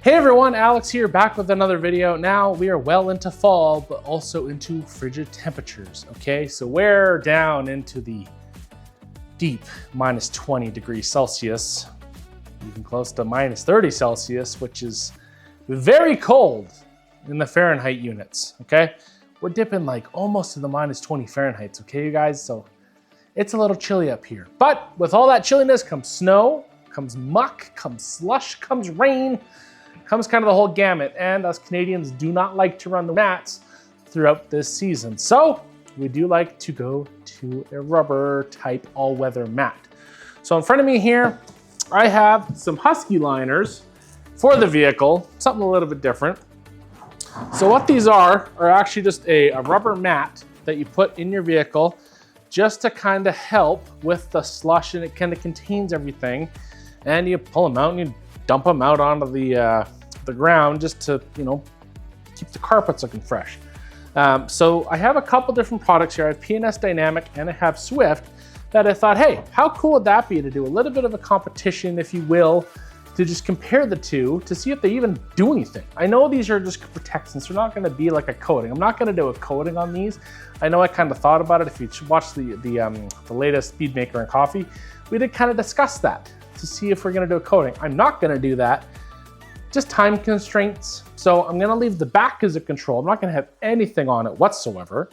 Hey everyone, Alex here, back with another video. Now we are well into fall, but also into frigid temperatures, okay? So we're down into the deep minus 20 degrees Celsius, even close to minus 30 Celsius, which is very cold in the Fahrenheit units, okay? We're dipping like almost to the minus 20 Fahrenheit, okay, you guys? So it's a little chilly up here. But with all that chilliness comes snow, comes muck, comes slush, comes rain, comes kind of the whole gamut, and us Canadians do not like to run the mats throughout this season. So we do like to go to a rubber type all-weather mat. So in front of me here, I have some Husky liners for the vehicle, something a little bit different. So what these are actually just a rubber mat that you put in your vehicle just to kind of help with the slush, and it kind of contains everything. And you pull them out and you dump them out onto the ground just to, you know, keep the carpets looking fresh. So I have a couple different products here. I have P&S Dynamic and I have Swift that I thought, hey, how cool would that be to do a little bit of a competition, if you will, to just compare the two to see if they even do anything. I know these are just protectants. They're not gonna be like a coating. I'm not gonna do a coating on these. I know I kind of thought about it. If you watch the latest Speed Maker and Coffee, we did kind of discuss that to see if we're gonna do a coating. I'm not gonna do that. Just time constraints. So I'm gonna leave the back as a control. I'm not gonna have anything on it whatsoever.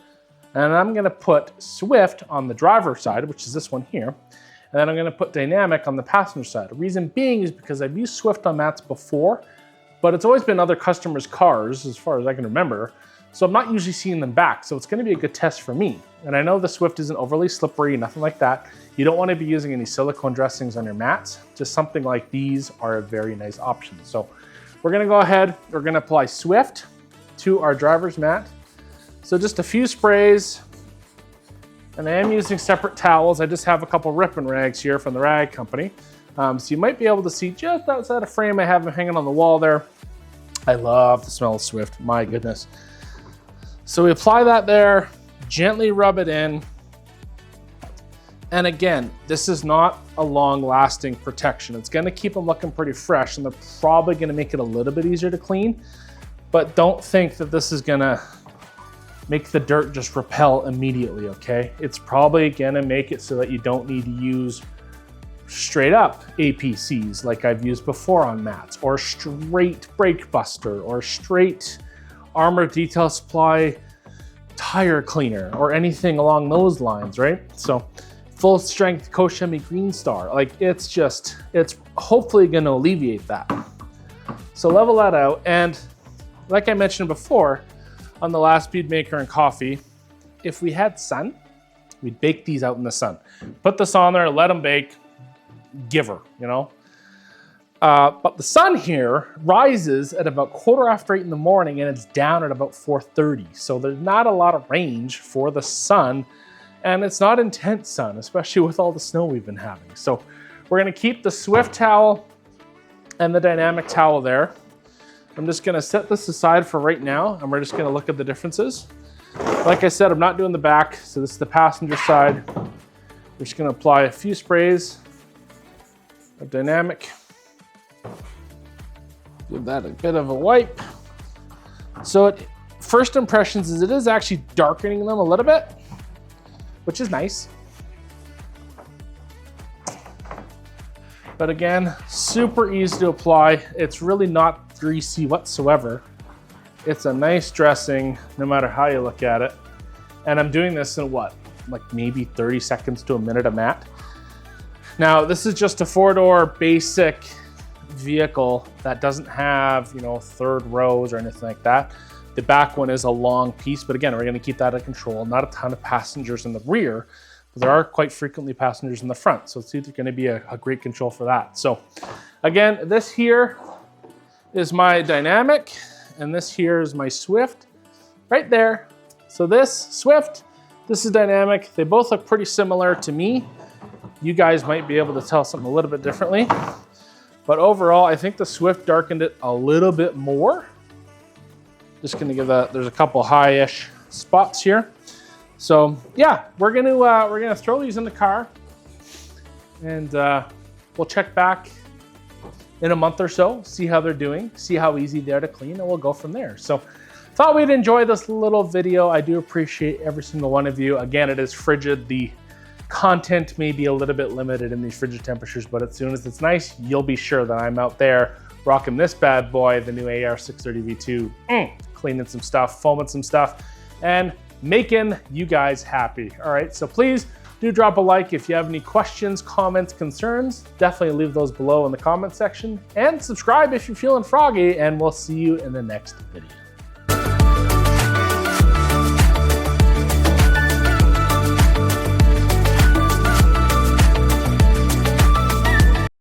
And I'm gonna put Swift on the driver's side, which is this one here. And then I'm gonna put Dynamic on the passenger side. The reason being is because I've used Swift on mats before, but it's always been other customers' cars as far as I can remember. So I'm not usually seeing them back. So it's gonna be a good test for me. And I know the Swift isn't overly slippery, nothing like that. You don't wanna be using any silicone dressings on your mats. Just something like these are a very nice option. So we're gonna go ahead, we're gonna apply Swift to our driver's mat. So just a few sprays, and I am using separate towels. I just have a couple ripping rags here from the rag company. So you might be able to see just outside a frame, I have them hanging on the wall there. I love the smell of Swift, my goodness. So we apply that there, gently rub it in. And again, this is not a long-lasting protection. It's gonna keep them looking pretty fresh, and they're probably gonna make it a little bit easier to clean, but don't think that this is gonna make the dirt just repel immediately, okay? It's probably gonna make it so that you don't need to use straight up APCs like I've used before on mats, or straight brake buster, or straight Armor Detail Supply tire cleaner, or anything along those lines, right? So full strength Koshemi Green Star, like it's hopefully gonna alleviate that. So level that out, and like I mentioned before on the last Speed Maker and Coffee, if we had sun, we'd bake these out in the sun. Put this on there, let them bake, giver, you know? But the sun here rises at about 8:15 in the morning, and it's down at about 4:30. So there's not a lot of range for the sun, and it's not intense sun, especially with all the snow we've been having. So we're gonna keep the Swift towel and the Dynamic towel there. I'm just gonna set this aside for right now, and we're just gonna look at the differences. Like I said, I'm not doing the back, so this is the passenger side. We're just gonna apply a few sprays of Dynamic. Give that a bit of a wipe. So first impressions is it is actually darkening them a little bit, which is nice. But again, super easy to apply. It's really not greasy whatsoever. It's a nice dressing, no matter how you look at it. And I'm doing this in what, like maybe 30 seconds to a minute a mat. Now, this is just a four-door basic vehicle that doesn't have, you know, third rows or anything like that. The back one is a long piece, but again, we're gonna keep that under control. Not a ton of passengers in the rear, but there are quite frequently passengers in the front. So it's either gonna be a great control for that. So again, this here is my Dynamic, and this here is my Swift, right there. So this Swift, this is Dynamic. They both look pretty similar to me. You guys might be able to tell something a little bit differently. But overall, I think the Swift darkened it a little bit more. Just gonna give that, there's a couple high-ish spots here. So yeah, we're gonna throw these in the car, and we'll check back in a month or so, see how they're doing, see how easy they're to clean, and we'll go from there. So thought we'd enjoy this little video. I do appreciate every single one of you. Again, it is frigid. The content may be a little bit limited in these frigid temperatures, but as soon as it's nice, you'll be sure that I'm out there rocking this bad boy, the new AR630 V2, cleaning some stuff, foaming some stuff, and making you guys happy. All right, so please do drop a like. If you have any questions, comments, concerns, definitely leave those below in the comment section, and subscribe if you're feeling froggy, and we'll see you in the next video.